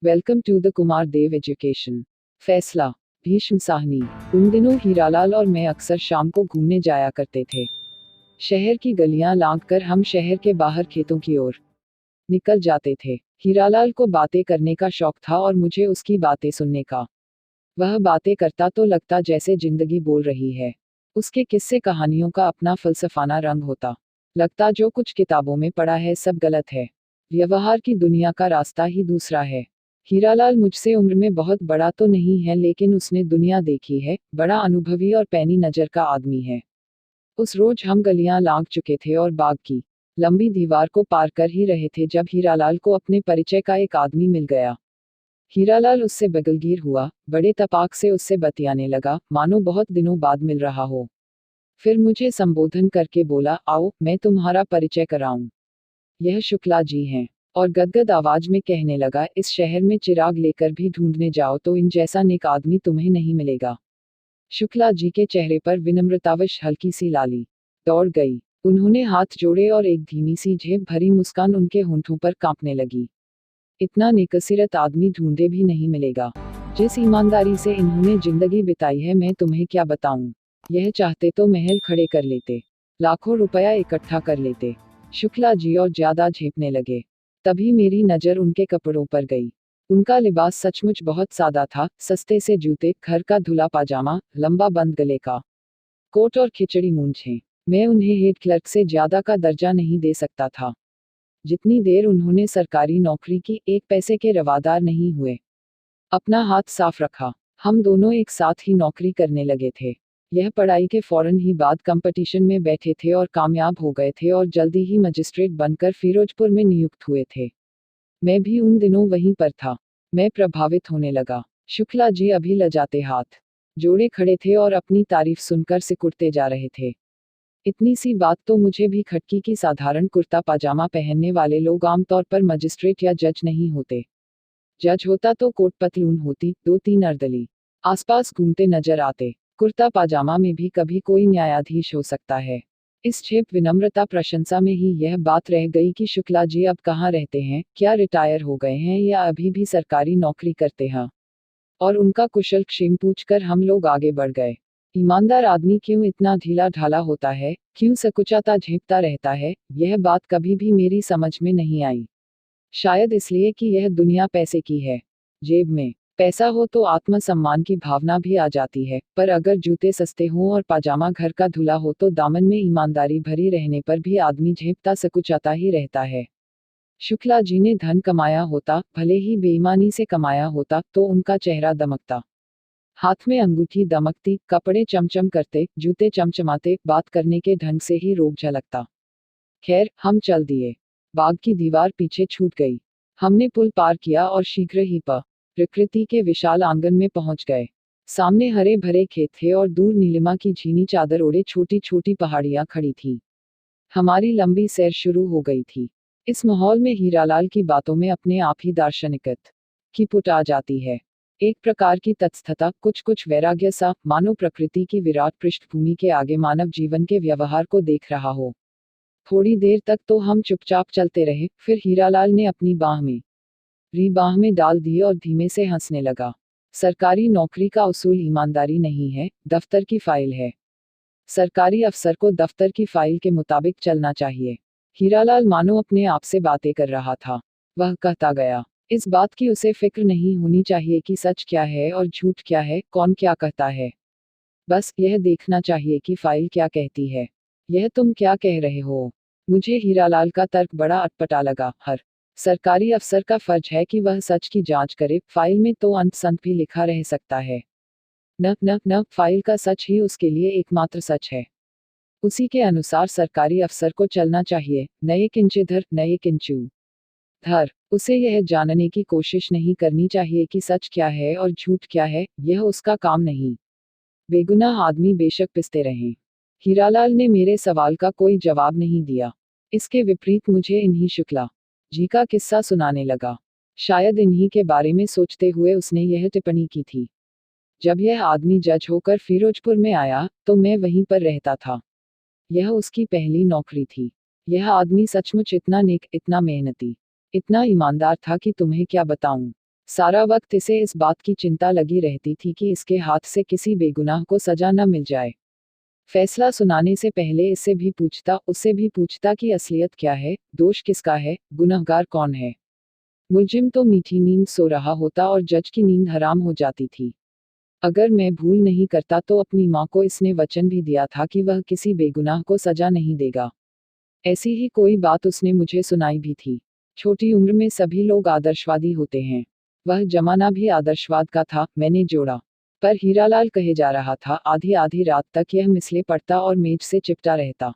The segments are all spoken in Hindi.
Welcome to the Kumar Dev education. फैसला। भीष्म साहनी। उन दिनों हीरालाल और मैं अक्सर शाम को घूमने जाया करते थे। शहर की गलियां लांघकर हम शहर के बाहर खेतों की ओर निकल जाते थे। हीरालाल को बातें करने का शौक था और मुझे उसकी बातें सुनने का। वह बातें करता तो लगता जैसे जिंदगी बोल रही है। उसके किस्से कहानियों का अपना फलसफाना रंग होता। लगता जो कुछ किताबों में पढ़ा है सब गलत है। व्यवहार की दुनिया का रास्ता ही दूसरा है। हीरालाल मुझसे उम्र में बहुत बड़ा तो नहीं है, लेकिन उसने दुनिया देखी है, बड़ा अनुभवी और पैनी नजर का आदमी है। उस रोज हम गलियां लांघ चुके थे और बाग की लंबी दीवार को पार कर ही रहे थे जब हीरालाल को अपने परिचय का एक आदमी मिल गया। हीरालाल उससे बगलगीर हुआ, बड़े तपाक से उससे बतियाने लगा, मानो बहुत दिनों बाद मिल रहा हो। फिर मुझे संबोधन करके बोला, आओ मैं तुम्हारा परिचय कराऊं। यह शुक्ला जी हैं। और गदगद आवाज में कहने लगा, इस शहर में चिराग लेकर भी ढूंढने जाओ तो इन जैसा नेक आदमी तुम्हें नहीं मिलेगा। शुक्ला जी के चेहरे पर विनम्रतावश हल्की सी लाली दौड़ गई। उन्होंने हाथ जोड़े और एक धीमी सी झेप भरी मुस्कान उनके होंठों पर कांपने लगी। इतना नेकसीरत आदमी ढूंढे भी नहीं मिलेगा। जिस ईमानदारी से इन्होंने जिंदगी बिताई है मैं तुम्हें क्या बताऊं। यह चाहते तो महल खड़े कर लेते, लाखों रुपया इकट्ठा कर लेते। शुक्ला जी और ज्यादा झेपने लगे। तभी मेरी नजर उनके कपड़ों पर गई। उनका लिबास सचमुच बहुत सादा था, सस्ते से जूते, घर का धुला पाजामा, लंबा बंद गले का कोट और खिचड़ी मूंछें। मैं उन्हें हेड क्लर्क से ज्यादा का दर्जा नहीं दे सकता था। जितनी देर उन्होंने सरकारी नौकरी की, एक पैसे के रवादार नहीं हुए। अपना हाथ साफ रखा। हम दोनों एक साथ ही नौकरी करने लगे थे। यह पढ़ाई के फौरन ही बाद कंपटीशन में बैठे थे और कामयाब हो गए थे और जल्दी ही मजिस्ट्रेट बनकर फिरोजपुर में नियुक्त हुए थे। मैं भी उन दिनों वहीं पर था। मैं प्रभावित होने लगा। शुक्ला जी अभी लजाते हाथ जोड़े खड़े थे और अपनी तारीफ सुनकर सिकुड़ते जा रहे थे। इतनी सी बात तो मुझे भी खटकी की साधारण कुर्ता पाजामा पहनने वाले लोग आमतौर पर मजिस्ट्रेट या जज नहीं होते। जज होता तो कोट पतलून होती, दो तीन अर्दली आसपास घूमते नजर आते। कुर्ता पाजामा में भी कभी कोई न्यायाधीश हो सकता है। इस झेप विनम्रता प्रशंसा में ही यह बात रह गई कि शुक्ला जी अब कहाँ रहते हैं, क्या रिटायर हो गए हैं या अभी भी सरकारी नौकरी करते हैं। और उनका कुशल क्षेम पूछकर हम लोग आगे बढ़ गए। ईमानदार आदमी क्यों इतना ढीला ढाला होता है, क्यों सकुचाता झेपता रहता है, यह बात कभी भी मेरी समझ में नहीं आई। शायद इसलिए कि यह दुनिया पैसे की है। जेब में पैसा हो तो आत्मसम्मान की भावना भी आ जाती है, पर अगर जूते सस्ते हों और पाजामा घर का धुला हो तो दामन में ईमानदारी भरी रहने पर भी आदमी झेपता सकुचाता ही रहता है। शुक्ला जी ने धन कमाया होता, भले ही बेईमानी से कमाया होता, तो उनका चेहरा दमकता। हाथ में अंगूठी दमकती, कपड़े चमचम करते, जूते चमचमाते, बात करने के ढंग से ही रोब झलकता। खैर हम चल दिए। बाग की दीवार पीछे छूट गई। हमने पुल पार किया और शीघ्र ही प्रकृति के विशाल आंगन में पहुंच गए। सामने हरे भरे खेत थे और दूर नीलिमा की झीनी चादर ओढ़े छोटी छोटी पहाड़ियां खड़ी थीं। हमारी लंबी सैर शुरू हो गई थी। इस माहौल में हीरालाल की बातों में अपने आप ही दार्शनिकत की पुट आ जाती है। एक प्रकार की तत्स्थता, कुछ कुछ वैराग्य सा, मानो प्रकृति की विराट पृष्ठभूमि के आगे मानव जीवन के व्यवहार को देख रहा हो। थोड़ी देर तक तो हम चुपचाप चलते रहे, फिर हीरालाल ने अपनी बाह में डाल दी और धीमे से हंसने लगा। सरकारी नौकरी का उसूल ईमानदारी नहीं है, दफ्तर की फाइल है। सरकारी अफसर को दफ्तर की फाइल के मुताबिक चलना चाहिए। हीरालाल मानो अपने आप से बातें कर रहा था। वह कहता गया, इस बात की उसे फिक्र नहीं होनी चाहिए कि सच क्या है और झूठ क्या है, कौन क्या कहता है। बस यह देखना चाहिए कि फाइल क्या कहती है। यह तुम क्या कह रहे हो? मुझे हीरालाल का तर्क बड़ा अटपटा लगा। हर सरकारी अफसर का फर्ज है कि वह सच की जांच करे, फाइल में तो अंत संत भी लिखा रह सकता है। न फाइल का सच ही उसके लिए एकमात्र सच है। उसी के अनुसार सरकारी अफसर को चलना चाहिए। नए किंचिधर नए किंचु धर। उसे यह जानने की कोशिश नहीं करनी चाहिए कि सच क्या है और झूठ क्या है, यह उसका काम नहीं। बेगुनाह आदमी बेशक पिसते रहें। हीरालाल ने मेरे सवाल का कोई जवाब नहीं दिया। इसके विपरीत मुझे इन्हीं शुक्ला जी का किस्सा सुनाने लगा। शायद इन्हीं के बारे में सोचते हुए उसने यह टिप्पणी की थी, जब यह आदमी जज होकर फिरोजपुर में आया तो मैं वहीं पर रहता था। यह उसकी पहली नौकरी थी। यह आदमी सचमुच इतना नेक, इतना मेहनती, इतना ईमानदार था कि तुम्हें क्या बताऊं। सारा वक्त इसे इस बात की चिंता लगी रहती थी कि इसके हाथ से किसी बेगुनाह को सजा न मिल जाए। फैसला सुनाने से पहले उससे भी पूछता कि असलियत क्या है, दोष किसका है, गुनहगार कौन है। मुलजिम तो मीठी नींद सो रहा होता और जज की नींद हराम हो जाती थी। अगर मैं भूल नहीं करता तो अपनी माँ को इसने वचन भी दिया था कि वह किसी बेगुनाह को सजा नहीं देगा। ऐसी ही कोई बात उसने मुझे सुनाई भी थी। छोटी उम्र में सभी लोग आदर्शवादी होते हैं। वह जमाना भी आदर्शवाद का था, मैंने जोड़ा। पर हीरालाल कहे जा रहा था, आधी आधी रात तक यह मिसले पढ़ता और मेज से चिपटा रहता।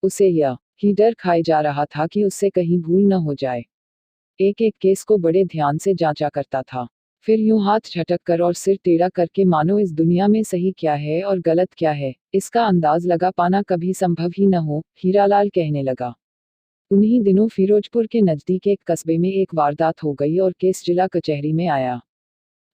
उसे यह ही डर खाए जा रहा था कि उससे कहीं भूल न हो जाए। एक एक केस को बड़े ध्यान से जांचा करता था। फिर यूं हाथ झटक कर और सिर टेढ़ा करके मानो इस दुनिया में सही क्या है और गलत क्या है, इसका अंदाज लगा पाना कभी संभव ही न हो, हीरालाल कहने लगा। उन्हीं दिनों फिरोजपुर के नजदीक एक कस्बे में एक वारदात हो गई और केस जिला कचहरी में आया।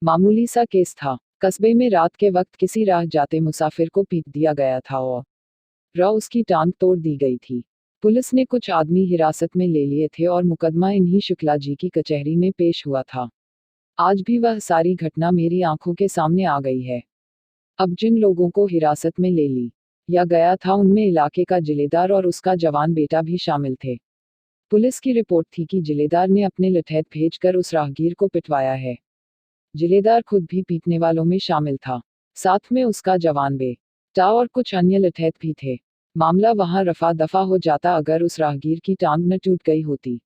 मामूली सा केस था। कस्बे में रात के वक्त किसी राह जाते मुसाफिर को पीट दिया गया था और उसकी टांग तोड़ दी गई थी। पुलिस ने कुछ आदमी हिरासत में ले लिए थे और मुकदमा इन्हीं शुक्ला जी की कचहरी में पेश हुआ था। आज भी वह सारी घटना मेरी आंखों के सामने आ गई है। अब जिन लोगों को हिरासत में ले ली या गया था उनमें इलाके का जिलेदार और उसका जवान बेटा भी शामिल थे। पुलिस की रिपोर्ट थी कि जिलेदार ने अपने लठैत भेजकर उस राहगीर को पिटवाया है। जिलेदार खुद भी पीटने वालों में शामिल था। साथ में उसका जवान बेटा और कुछ अन्य लठैत भी थे। मामला वहां रफा दफा हो जाता अगर उस राहगीर की टांग न टूट गई होती।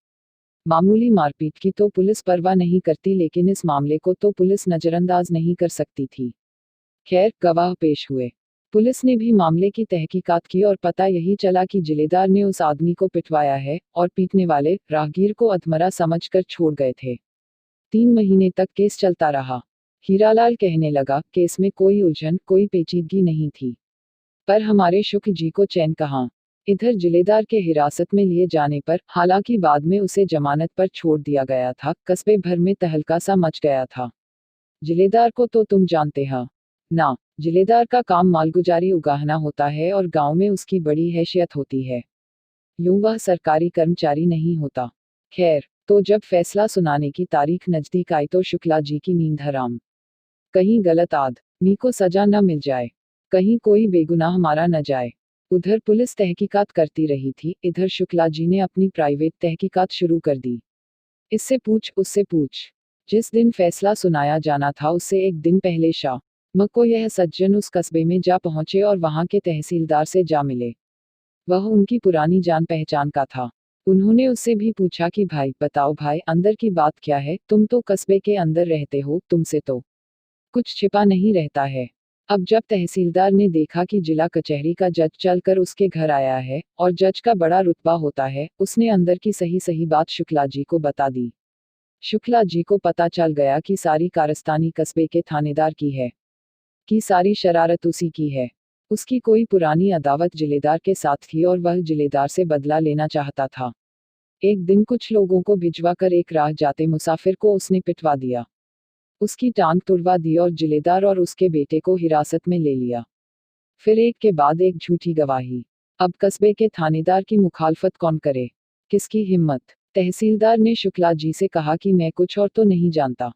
मामूली मारपीट की तो पुलिस परवाह नहीं करती, लेकिन इस मामले को तो पुलिस नजरअंदाज नहीं कर सकती थी। खैर, गवाह पेश हुए। पुलिस ने भी मामले की तहकीकात की और पता यही चला कि जिलेदार ने उस आदमी को पिटवाया है और पीटने वाले राहगीर को अधमरा समझकर छोड़ गए थे। 3 महीने तक केस चलता रहा। हीरालाल कहने लगा, केस में कोई उलझन, कोई पेचीदगी नहीं थी। पर हमारे शुक्ल जी को चैन कहाँ। इधर जिलेदार के हिरासत में लिए जाने पर, हालांकि बाद में उसे जमानत पर छोड़ दिया गया था, कस्बे भर में तहलका सा मच गया था। जिलेदार को तो तुम जानते हो ना। जिलेदार का काम मालगुजारी उगाहना होता है और गांव में उसकी बड़ी हैसियत होती है। यूं वह सरकारी कर्मचारी नहीं होता। खैर, तो जब फैसला सुनाने की तारीख नजदीक आई तो शुक्ला जी की नींद हराम। कहीं गलत आदमी को सजा न मिल जाए, कहीं कोई बेगुनाह मारा न जाए। उधर पुलिस तहकीकात करती रही थी, इधर शुक्ला जी ने अपनी प्राइवेट तहकीकात शुरू कर दी। इससे पूछ, उससे पूछ। जिस दिन फैसला सुनाया जाना था उससे एक दिन पहले शाह को यह सज्जन उस कस्बे में जा पहुंचे और वहां के तहसीलदार से जा मिले। वह उनकी पुरानी जान पहचान का था। उन्होंने उससे भी पूछा कि भाई बताओ भाई, अंदर की बात क्या है, तुम तो कस्बे के अंदर रहते हो, तुमसे तो कुछ छिपा नहीं रहता है। अब जब तहसीलदार ने देखा कि जिला कचहरी का जज चलकर उसके घर आया है और जज का बड़ा रुतबा होता है, उसने अंदर की सही सही बात शुक्ला जी को बता दी। शुक्ला जी को पता चल गया कि सारी कारस्तानी कस्बे के थानेदार की है, कि सारी शरारत उसी की है। उसकी कोई पुरानी अदावत जिलेदार के साथ थी और वह जिलेदार से बदला लेना चाहता था। एक दिन कुछ लोगों को भिजवाकर एक राह जाते मुसाफिर को उसने पिटवा दिया। उसकी टांग तुड़वा दी और जिलेदार और उसके बेटे को हिरासत में ले लिया। फिर एक के बाद एक झूठी गवाही। अब कस्बे के थानेदार की मुखालफत कौन करे, किसकी हिम्मत। तहसीलदार ने शुक्ला जी से कहा कि मैं कुछ और तो नहीं जानता,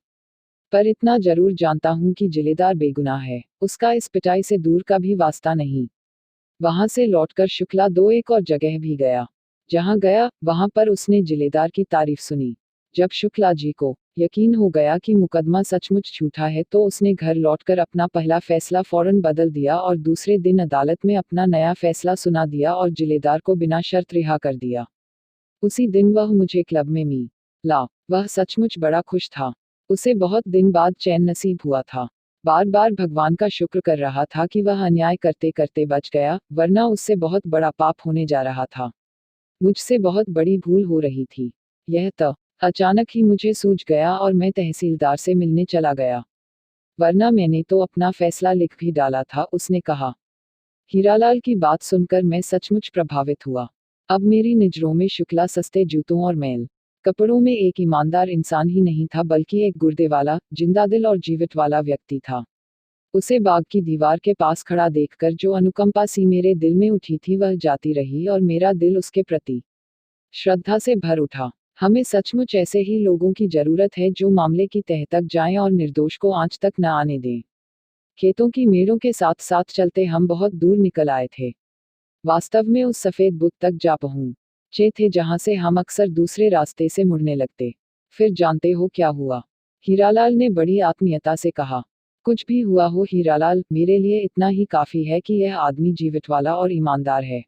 पर इतना जरूर जानता हूं कि जिलेदार बेगुनाह है, उसका इस पिटाई से दूर का भी वास्ता नहीं। वहां से लौटकर शुक्ला 2 एक और जगह भी गया। जहां गया वहां पर उसने जिलेदार की तारीफ सुनी। जब शुक्ला जी को यकीन हो गया कि मुकदमा सचमुच झूठा है तो उसने घर लौटकर अपना पहला फैसला फौरन बदल दिया और दूसरे दिन अदालत में अपना नया फैसला सुना दिया और जिलेदार को बिना शर्त रिहा कर दिया। उसी दिन वह मुझे क्लब में मिला। वह सचमुच बड़ा खुश था। उसे बहुत दिन बाद चैन नसीब हुआ था। बार बार भगवान का शुक्र कर रहा था कि वह अन्याय करते करते बच गया, वरना उससे बहुत बड़ा पाप होने जा रहा था। मुझसे बहुत बड़ी भूल हो रही थी। यह तो अचानक ही मुझे सूझ गया और मैं तहसीलदार से मिलने चला गया, वरना मैंने तो अपना फैसला लिख भी डाला था, उसने कहा। हीरालाल की बात सुनकर मैं सचमुच प्रभावित हुआ। अब मेरी नजरों में शुक्ला सस्ते जूतों और मैल कपड़ों में एक ईमानदार इंसान ही नहीं था, बल्कि एक गुर्दे वाला, जिंदा दिल और जीवित वाला व्यक्ति था। उसे बाग की दीवार के पास खड़ा देखकर जो अनुकंपा सी मेरे दिल में उठी थी वह जाती रही और मेरा दिल उसके प्रति श्रद्धा से भर उठा। हमें सचमुच ऐसे ही लोगों की जरूरत है जो मामले की तह तक जाएं और निर्दोष को आंच तक न आने दें। खेतों की मेड़ों के साथ साथ चलते हम बहुत दूर निकल आए थे। वास्तव में उस सफेद बुत तक जा पहुंचे थे जहां से हम अक्सर दूसरे रास्ते से मुड़ने लगते। फिर जानते हो क्या हुआ? हीरालाल ने बड़ी आत्मीयता से कहा। कुछ भी हुआ हो हीरालाल, मेरे लिए इतना ही काफी है कि यह आदमी जीवित वाला और ईमानदार है,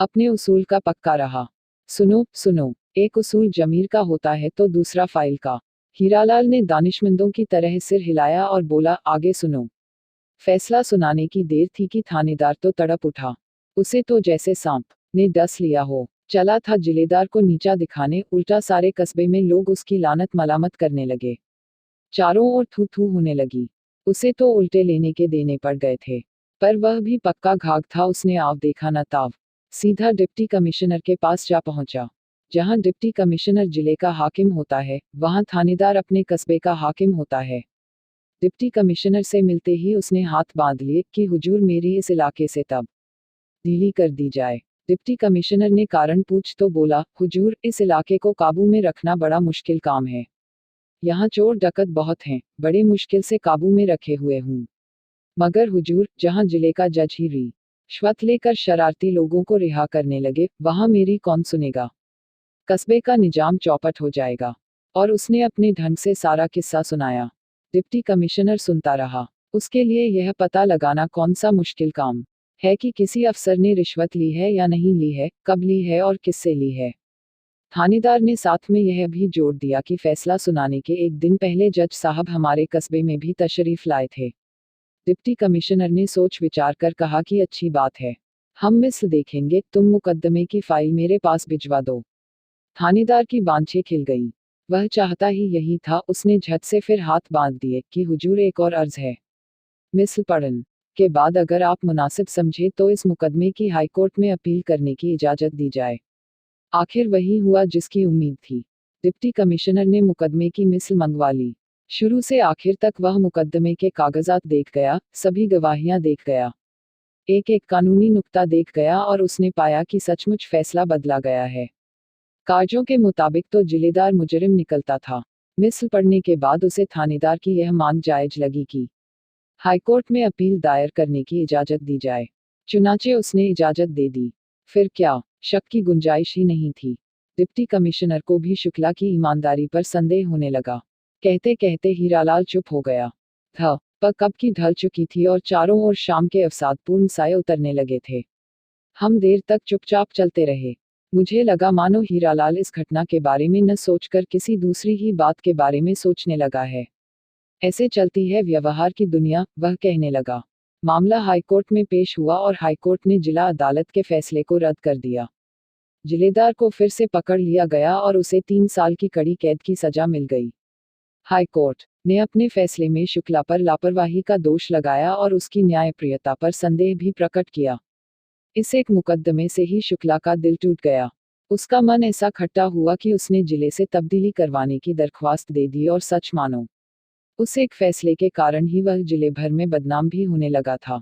अपने उसूल का पक्का रहा। सुनो सुनो, एक उसूल जमीर का होता है तो दूसरा फाइल का। हीरालाल ने दानिशमंदों की तरह सिर हिलाया और बोला, आगे सुनो। फैसला सुनाने की देर थी कि थानेदार तो तड़प उठा। उसे तो जैसे सांप ने डस लिया हो। चला था जिलेदार को नीचा दिखाने, उल्टा सारे कस्बे में लोग उसकी लानत मलामत करने लगे। चारों ओर थू थू होने लगी। उसे तो उल्टे लेने के देने पड़ गए थे। पर वह भी पक्का घाघ था, उसने आव देखा न ताव। सीधा डिप्टी कमिश्नर के पास जा पहुंचा। जहां डिप्टी कमिश्नर जिले का हाकिम होता है, वहां थानेदार अपने कस्बे का हाकिम होता है। डिप्टी कमिश्नर से मिलते ही उसने हाथ बांध लिए कि हुजूर मेरी इस इलाके से तब्दीली कर दी जाए। डिप्टी कमिश्नर ने कारण पूछ तो बोला, हुजूर इस इलाके को काबू में रखना बड़ा मुश्किल काम है। यहाँ चोर डकैत बहुत हैं, बड़े मुश्किल से काबू में रखे हुए हूँ। मगर हुजूर, जहाँ जिले का जज ही रिश्वत लेकर शरारती लोगों को रिहा करने लगे, वहाँ मेरी कौन सुनेगा? कस्बे का निजाम चौपट हो जाएगा। और उसने अपने ढंग से सारा किस्सा सुनाया। डिप्टी कमिश्नर सुनता रहा। उसके लिए यह पता लगाना कौन सा मुश्किल काम है कि किसी अफसर ने रिश्वत ली है या नहीं ली है, कब ली है और किससे ली है। थानेदार ने साथ में यह भी जोड़ दिया कि फैसला सुनाने के एक दिन पहले जज साहब हमारे कस्बे में भी तशरीफ लाए थे। डिप्टी कमिश्नर ने सोच विचार कर कहा कि अच्छी बात है, हम मिसल देखेंगे, तुम मुकदमे की फाइल मेरे पास भिजवा दो। थानेदार की बांछें खिल गईं। वह चाहता ही यही था। उसने झट से फिर हाथ बांध दिए कि हुजूर एक और अर्ज है। मिसल पढ़न के बाद अगर आप मुनासिब समझे तो इस मुकदमे की हाईकोर्ट में अपील करने की इजाजत दी जाए। आखिर वही हुआ जिसकी उम्मीद थी। डिप्टी कमिश्नर ने मुकदमे की मिसल मंगवा ली। शुरू से आखिर तक वह मुकदमे के कागजात देख गया, सभी गवाहियां देख गया, एक एक कानूनी नुक्ता देख गया और उसने पाया कि सचमुच फैसला बदला गया है। कागजों के मुताबिक तो जिलेदार मुजरिम निकलता था। मिसल पढ़ने के बाद उसे थानेदार की यह मांग जायज लगी कि हाईकोर्ट में अपील दायर करने की इजाजत दी जाए। चुनाचे उसने इजाजत दे दी। फिर क्या शक की गुंजाइश ही नहीं थी। डिप्टी कमिश्नर को भी शुक्ला की ईमानदारी पर संदेह होने लगा। कहते कहते हीरालाल चुप हो गया था। पर कब की ढल चुकी थी और चारों ओर शाम के अवसादपूर्ण साए उतरने लगे थे। हम देर तक चुपचाप चलते रहे। मुझे लगा मानो हीरालाल इस घटना के बारे में न सोचकर किसी दूसरी ही बात के बारे में सोचने लगा है। ऐसे चलती है व्यवहार की दुनिया, वह कहने लगा। मामला हाईकोर्ट में पेश हुआ और हाईकोर्ट ने जिला अदालत के फैसले को रद्द कर दिया। जिलेदार को फिर से पकड़ लिया गया और उसे 3 साल की कड़ी कैद की सजा मिल गई। हाईकोर्ट ने अपने फैसले में शुक्ला पर लापरवाही का दोष लगाया और उसकी न्यायप्रियता पर संदेह भी प्रकट किया। इस एक मुकदमे से ही शुक्ला का दिल टूट गया। उसका मन ऐसा खट्टा हुआ कि उसने जिले से तब्दीली करवाने की दरख्वास्त दे दी और सच मानो उस एक फैसले के कारण ही वह जिले भर में बदनाम भी होने लगा था।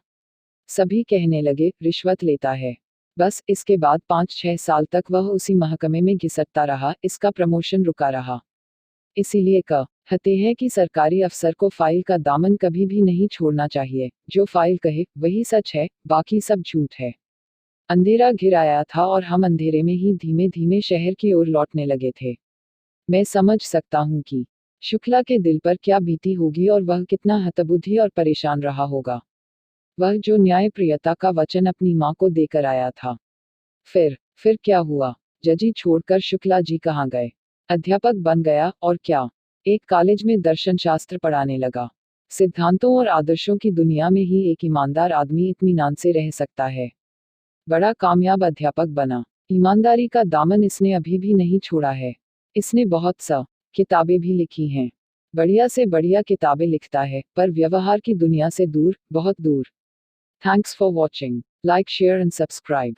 सभी कहने लगे, रिश्वत लेता है। बस इसके बाद 5-6 साल तक वह उसी महकमे में घिसटता रहा, इसका प्रमोशन रुका रहा। इसीलिए कहते हैं कि सरकारी अफसर को फाइल का दामन कभी भी नहीं छोड़ना चाहिए। जो फाइल कहे वही सच है, बाकी सब झूठ है। अंधेरा घिर आया था और हम अंधेरे में ही धीमे धीमे शहर की ओर लौटने लगे थे। मैं समझ सकता हूँ कि शुक्ला के दिल पर क्या बीती होगी और वह कितना हतबुद्धि और परेशान रहा होगा। वह जो न्यायप्रियता का वचन अपनी माँ को देकर आया था। फिर क्या हुआ? जजी छोड़कर शुक्ला जी कहाँ गए? अध्यापक बन गया, और क्या, एक कॉलेज में दर्शन शास्त्र पढ़ाने लगा। सिद्धांतों और आदर्शों की दुनिया में ही एक ईमानदार आदमी इत्मीनान से रह सकता है। बड़ा कामयाब अध्यापक बना। ईमानदारी का दामन इसने अभी भी नहीं छोड़ा है। इसने बहुत सा किताबें भी लिखी हैं। बढ़िया से बढ़िया किताबें लिखता है, पर व्यवहार की दुनिया से दूर, बहुत दूर। Thanks for watching. Like, share and subscribe.